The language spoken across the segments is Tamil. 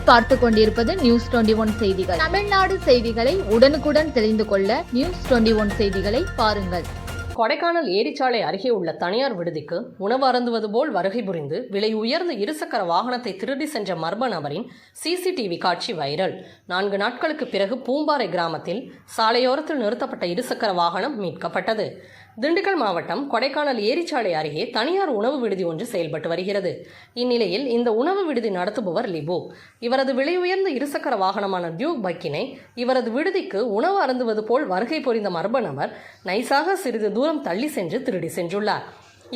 நீங்கள் பார்த்து கொண்டிருப்பது நியூஸ் 21 செய்திகள். தமிழ்நாடு செய்திகளை உடனுக்குடன் தெரிந்து கொள்ள நியூஸ் 21 செய்திகளை பாருங்கள். கொடைக்கானல் ஏரிச்சாலை அருகே உள்ள தனியார் விடுதிக்கு உணவு அருந்துவது போல் வருகை புரிந்து விலை உயர்ந்த இருசக்கர வாகனத்தை திருடி சென்ற மர்ம நபரின் சிசிடிவி காட்சி வைரல். 4 நாட்களுக்கு பிறகு பூம்பாறை கிராமத்தில் சாலையோரத்தில் நிறுத்தப்பட்ட இருசக்கர வாகனம் மீட்கப்பட்டது. திண்டுக்கல் மாவட்டம் கொடைக்கானல் ஏரிச்சாலை அருகே தனியார் உணவு விடுதி ஒன்று செயல்பட்டு வருகிறது. இந்நிலையில் இந்த உணவு விடுதி நடத்துபவர் லிபோ. இவரது விலை உயர்ந்த இருசக்கர வாகனமான டியூக் பைக்கினை இவரது விடுதிக்கு உணவு அருந்துவது போல் வருகை புரிந்த மர்ம நபர் நைசாக சிறிது தூரம் தள்ளி சென்று திருடி சென்றுள்ளார்.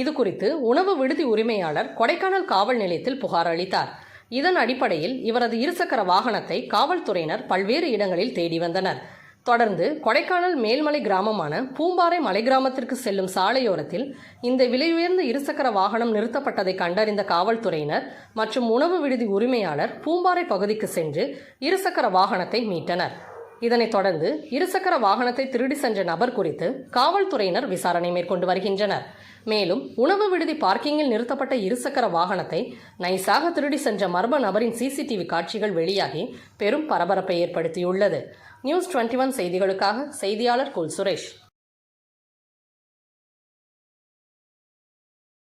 இது குறித்து உணவு விடுதி உரிமையாளர் கொடைக்கானல் காவல் நிலையத்தில் புகார் அளித்தார். இதன் அடிப்படையில் இவரது இருசக்கர வாகனத்தை காவல்துறையினர் பல்வேறு இடங்களில் தேடி வந்தனர். தொடர்ந்து கொடைக்கானல் மேல்மலை கிராமமான பூம்பாறை மலை கிராமத்திற்கு செல்லும் சாலையோரத்தில் இந்த விலை உயர்ந்த இருசக்கர வாகனம் நிறுத்தப்பட்டதை கண்டறிந்த காவல்துறையினர் மற்றும் உணவு விடுதி உரிமையாளர் பூம்பாறை பகுதிக்கு சென்று இருசக்கர வாகனத்தை மீட்டனர். இதனைத் தொடர்ந்து இருசக்கர வாகனத்தை திருடி சென்ற நபர் குறித்து காவல்துறையினர் விசாரணை மேற்கொண்டு வருகின்றனர். மேலும் உணவு விடுதி பார்க்கிங்கில் நிறுத்தப்பட்ட இருசக்கர வாகனத்தை நைசாக திருடி சென்ற மர்ம நபரின் சிசிடிவி காட்சிகள் வெளியாகி பெரும் பரபரப்பை ஏற்படுத்தியுள்ளது. நியூஸ் 21 செய்திகளுக்காக செய்தியாளர் குல் சுரேஷ்.